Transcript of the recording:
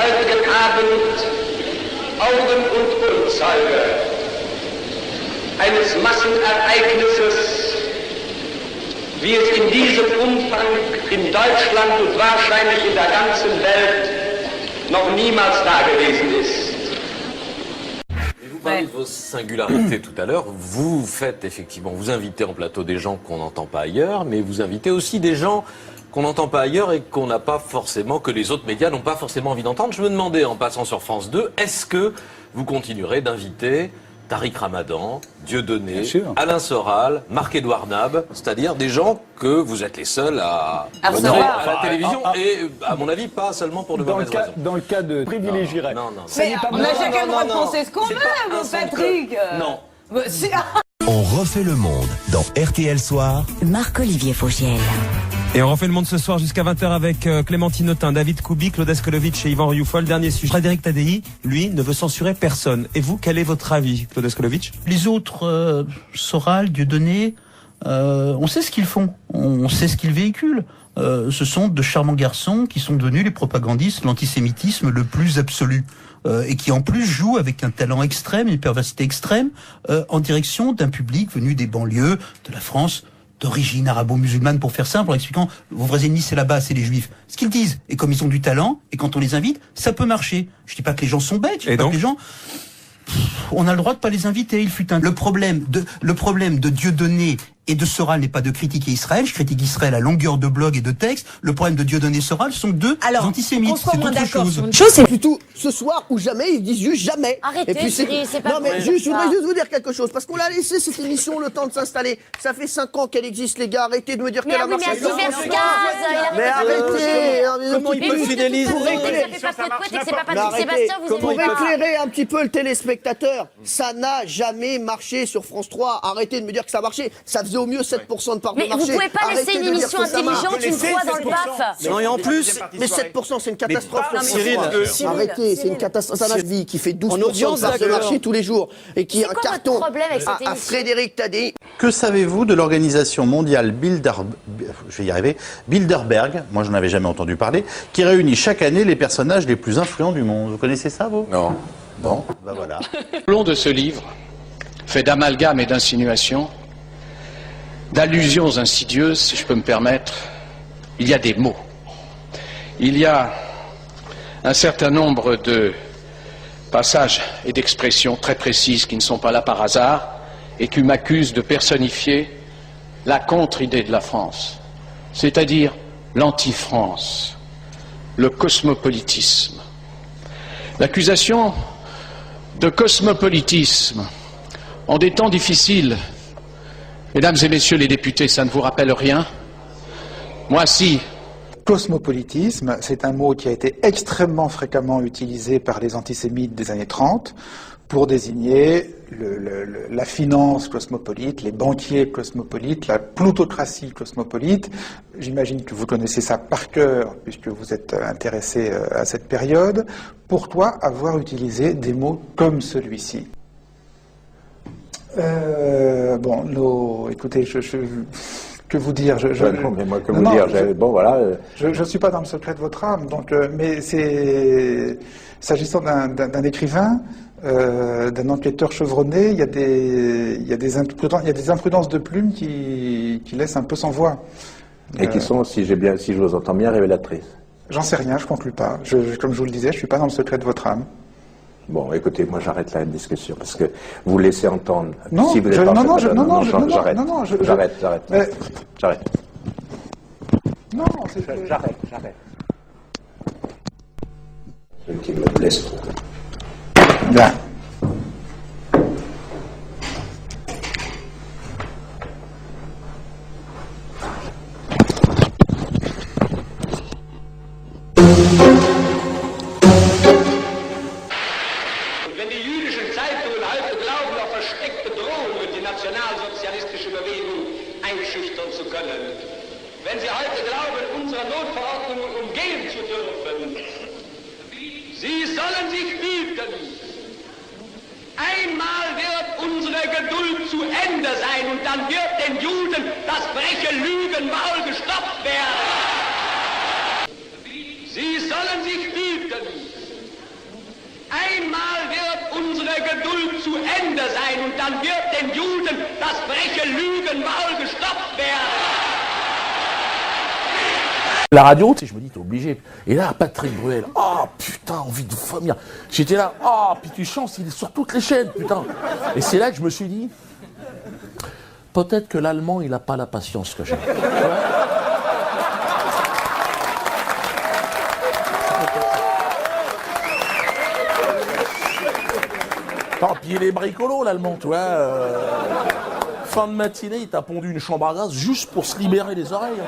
heutigen Abend Augen und Urtzeuge eines Massenereignisses, wie es in diesem Umfang in Deutschland und wahrscheinlich in der ganzen Welt noch niemals dagewesen ist. Vous parlez de vos singularités tout à l'heure. Vous faites effectivement, vous invitez en plateau des gens qu'on n'entend pas ailleurs, mais vous invitez aussi des gens qu'on n'entend pas ailleurs et qu'on n'a pas forcément, que les autres médias n'ont pas forcément envie d'entendre. Je me demandais, en passant sur France 2, est-ce que vous continuerez d'inviter Tariq Ramadan, Dieudonné, Alain Soral, Marc-Édouard Nab, c'est-à-dire des gens que vous êtes les seuls à montrer à la télévision et, à mon avis, pas seulement pour de mauvaises raisons. Dans le cas de privilégierait. Non. Mais on a chacun le droit de penser ce qu'on veut, mon Patrick. Non. On refait le monde dans RTL Soir. Marc-Olivier Fogiel. Et on refait le monde ce soir jusqu'à 20h avec Clémentine Autain, David Koubi, Claude Escolovic et Yvan Rioufol. Dernier sujet. Frédéric Tadei, lui, ne veut censurer personne. Et vous, quel est votre avis, Claude Escolovic? Les autres, Soral, Dieudonné, on sait ce qu'ils font. On sait ce qu'ils véhiculent. Ce sont de charmants garçons qui sont devenus les propagandistes de l'antisémitisme le plus absolu. Et qui en plus jouent avec un talent extrême, une perversité extrême, en direction d'un public venu des banlieues de la France, d'origine arabo-musulmane, pour faire simple, en expliquant vos vrais ennemis c'est là-bas, c'est les juifs. Ce qu'ils disent, et comme ils ont du talent, et quand on les invite, ça peut marcher. Je dis pas que les gens sont bêtes, je dis pas que les gens... On a le droit de pas les inviter. Il fut le problème de Dieudonné et de Soral n'est pas de critiquer Israël. Je critique Israël à longueur de blog et de texte. Le problème de Dieudonné et Soral sont deux antisémites. C'est autre chose. Une chose, c'est plutôt ce soir ou jamais. Ils disent juste jamais. Arrêtez, et puis c'est pas non, mais vrai, je voudrais juste vous dire quelque chose parce qu'on l'a laissé cette émission le temps de s'installer. Ça fait 5 ans qu'elle existe, les gars. Arrêtez de me dire qu'elle a marché. Mais arrêtez. Comment il peut fidéliser? Pour éclairer un petit peu le téléspectateur, ça n'a jamais marché sur France 3. Arrêtez de me dire que ça a marché. Ça faisait au mieux 7% de part de marché. Mais vous pouvez pas laisser une émission intelligente une fois dans le PAF. Non, et en plus... Mais 7%, c'est une catastrophe. Cyril, arrêtez, c'est une catastrophe. Ça vie qui fait 12% de part de d'accord. marché tous les jours et qui est un quoi carton votre problème avec cette à émission Frédéric Tadei. Que savez-vous de l'organisation mondiale Bilderberg, moi je n'en avais jamais entendu parler, qui réunit chaque année les personnages les plus influents du monde? Vous connaissez ça, vous? Non. Bon, ben voilà. Le long de ce livre, fait d'amalgames et d'insinuations, d'allusions insidieuses, si je peux me permettre, il y a des mots. Il y a un certain nombre de passages et d'expressions très précises qui ne sont pas là par hasard et qui m'accusent de personnifier la contre-idée de la France, c'est-à-dire l'anti-France, le cosmopolitisme. L'accusation de cosmopolitisme en des temps difficiles. Mesdames et messieurs les députés, ça ne vous rappelle rien? Moi, si. Cosmopolitisme, c'est un mot qui a été extrêmement fréquemment utilisé par les antisémites des années 30 pour désigner la finance cosmopolite, les banquiers cosmopolites, la plutocratie cosmopolite. J'imagine que vous connaissez ça par cœur puisque vous êtes intéressé à cette période. Pourquoi avoir utilisé des mots comme celui-ci? Écoutez, que vous dire non, mais moi, que vous dire bon, voilà. Je ne suis pas dans le secret de votre âme, donc, mais c'est... S'agissant d'un écrivain, d'un enquêteur chevronné, il y a des imprudences de plume qui laissent un peu sans voix. Et qui sont, si je vous entends bien, révélatrices. J'en sais rien, je conclus pas. Comme je vous le disais, je ne suis pas dans le secret de votre âme. Bon, écoutez, moi j'arrête la discussion parce que vous laissez entendre. Non, si vous êtes j'arrête. J'arrête. Non, j'arrête. Ce qui me blesse trop. Bien. Wenn Sie heute glauben, unsere Notverordnungen umgehen zu dürfen, Sie sollen sich hüten. Einmal wird unsere Geduld zu Ende sein und dann wird den Juden das freche Lügenmaul gestopft werden. Sie sollen sich hüten. sein und dann wird den Juden das freche Lügenmaul gestopft werden. La radio, tu sais, je me dis, t'es obligé. Et là, Patrick Bruel, oh putain, envie de vomir. J'étais là, oh, puis tu chantes, il est sur toutes les chaînes, putain. Et c'est là que je me suis dit, peut-être que l'allemand, il n'a pas la patience que j'ai. Tant pis, il est bricolo, l'allemand, tu vois. Fin de matinée, il t'a pondu une chambre à gaz juste pour se libérer les oreilles.